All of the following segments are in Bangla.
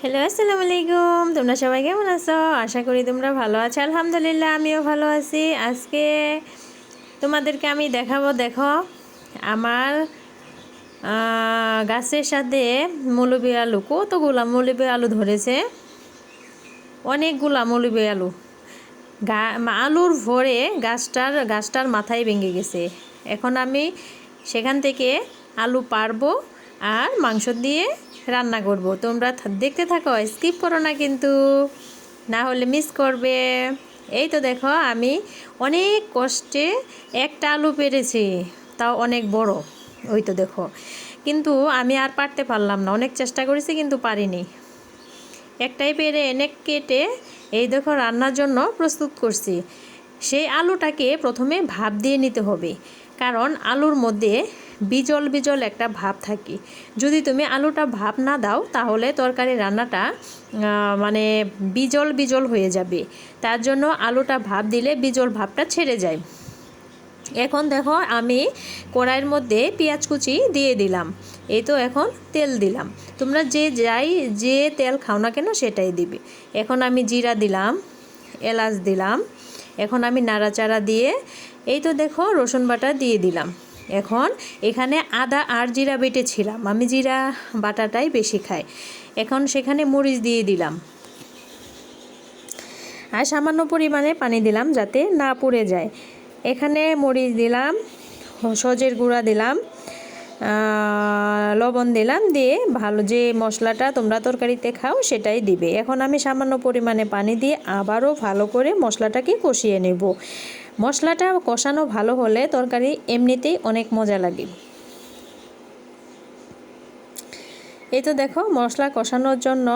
হ্যালো, আসসালামু আলাইকুম। তোমরা সবাই কেমন আছো? আশা করি তোমরা ভালো আছো। আলহামদুলিল্লাহ, আমিও ভালো আছি। আজকে তোমাদেরকে আমি দেখাবো, দেখো আমার গাছের সাথে মৌলবী আলু, কতগুলা মৌলবী আলু ধরেছে, অনেকগুলা মৌলবী আলু। আলুর ভরে গাছটার মাথায় ভেঙে গেছে। এখন আমি সেখান থেকে আলু পারবো আর মাংস দিয়ে রান্না করব। তোমরা দেখতে থাকো, স্কিপ করো না কিন্তু, না হলে মিস করবে। এই তো দেখো, আমি অনেক কষ্টে একটা আলু পেরেছি, তাও অনেক বড়। ওই তো দেখো, কিন্তু আমি আর পারতে পারলাম না, অনেক চেষ্টা করেছি কিন্তু পারিনি। একটাই পেরে এনে কেটে এই দেখো রান্নার জন্য প্রস্তুত করছি। সেই আলুটাকে প্রথমে ভাপ দিয়ে নিতে হবে, কারণ আলুর মধ্যে বিজল বিজল একটা ভাব থাকে। যদি তুমি আলুটা ভাপ না দাও তাহলে তরকারি রান্নাটা মানে বিজল বিজল হয়ে যাবে। তার জন্য আলুটা ভাপ দিলে বিজল ভাবটা ছেড়ে যায়। এখন দেখো, আমি কড়াইয়ের মধ্যে পেঁয়াজ কুচি দিয়ে দিলাম। এই তো এখন তেল দিলাম। তোমরা যে তেল খাও না কেন সেটাই দিবে। এখন আমি জিরা দিলাম, এলাচ দিলাম। এখন আমি নাড়াচাড়া দিয়ে এই তো দেখো রসুন বাটা দিয়ে দিলাম। এখন এখানে আদা আর জিরা বেটেছিলাম, আমি জিরা বাটাটাই বেশি খাই। এখন সেখানে মরিচ দিয়ে দিলাম আর সামান্য পরিমাণে পানি দিলাম যাতে না পুড়ে যায়। এখানে মরিচ দিলাম, সজের গুঁড়া দিলাম, লবণ দিলাম, দিয়ে ভালো যে মশলাটা তোমরা তরকারিতে খাও সেটাই দিবে। এখন আমি সামান্য পরিমাণে পানি দিয়ে আবারও ভালো করে মশলাটাকে কষিয়ে নেব। মশলাটা কষানো ভালো হলে তরকারি এমনিতেই অনেক মজা লাগে। এই তো দেখো, মশলা কষানোর জন্য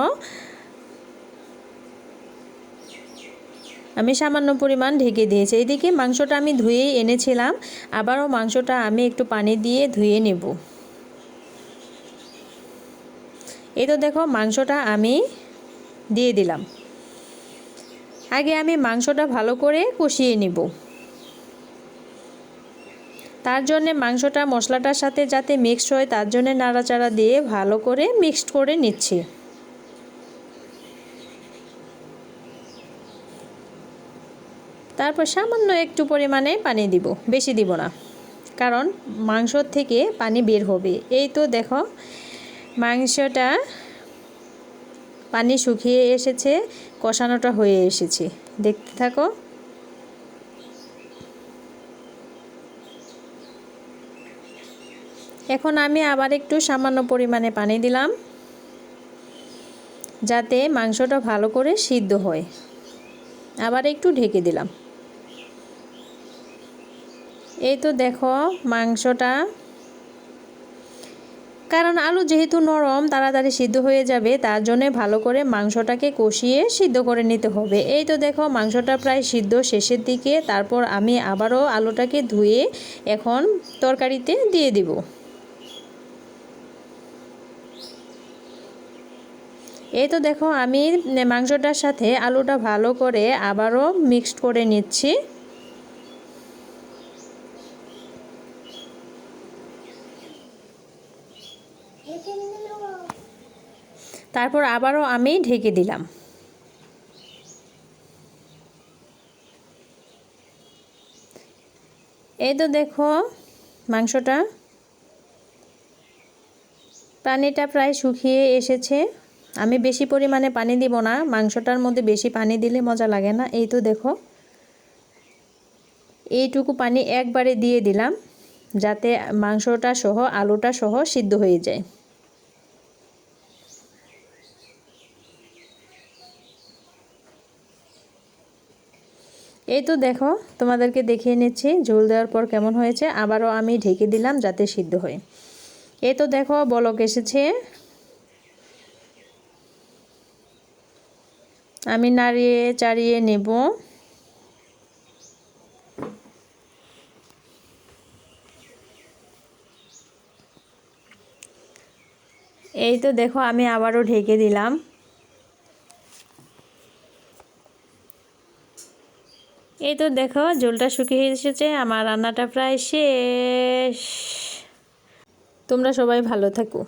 আমি সামান্য পরিমাণ ঢেকে দিয়েছি। এইদিকে মাংসটা আমি ধুয়েই এনেছিলাম, আবারও মাংসটা আমি একটু পানি দিয়ে ধুয়ে নেব। এই তো দেখো, মাংসটা আমি দিয়ে দিলাম। আগে আমি মাংসটা ভালো করে কষিয়ে নেব, তার জন্যে মাংসটা মশলাটার সাথে যাতে মিক্সড হয় তার জন্য নাড়াচাড়া দিয়ে ভালো করে মিক্সড করে নিচ্ছি। তারপর সামান্য একটু পরিমাণে পানি দিব, বেশি দিব না, কারণ মাংসর থেকে পানি বের হবে। এই তো দেখো, মাংসটা পানি শুকিয়ে এসেছে, কষানোটা হয়ে এসেছে, দেখতে থাকো। এখন আমি আবার একটু সামান্য পরিমাণে পানি দিলাম যাতে মাংসটা ভালো করে সিদ্ধ হয়। আবার একটু ঢেকে দিলাম। এই তো দেখো মাংসটা, কারণ আলু যেহেতু নরম তাড়াতাড়ি সিদ্ধ হয়ে যাবে, তার জন্য ভালো করে মাংসটাকে কষিয়ে সিদ্ধ করে নিতে হবে। এই তো দেখো মাংসটা প্রায় সিদ্ধ শেষের দিকে। তারপর আমি আবারও আলুটাকে ধুয়ে এখন তরকারিতে দিয়ে দিব। এই তো দেখো, আমি মাংসটার সাথে আলুটা ভালো করে আবারও মিক্সড করে নিচ্ছি। তারপর আবারও আমি ঢেকে দিলাম। এই তো দেখো মাংসটা, পানিটা প্রায় শুকিয়ে এসেছে। আমি বেশি পরিমাণে পানি দিব না, মাংসটার মধ্যে বেশি পানি দিলে মজা লাগে না। এই তো দেখো, এইটুকু পানি একবারে দিয়ে দিলাম যাতে মাংসটা সহ আলুটা সহ সিদ্ধ হয়ে যায়। এই তো দেখো, তোমাদেরকে দেখিয়ে নিচ্ছি ঝোল দেওয়ার পর কেমন হয়েছে। আবারও আমি ঢেকে দিলাম যাতে সিদ্ধ হয়। এই তো দেখো বলক এসেছে, আমি নাড়িয়ে চাড়িয়ে নেব। এই তো দেখো, আমি আবারও ঢেকে দিলাম। এই তো দেখো ঝোলটা শুকিয়ে এসেছে, আমার রান্নাটা প্রায় শেষ। তোমরা সবাই ভালো থাকো।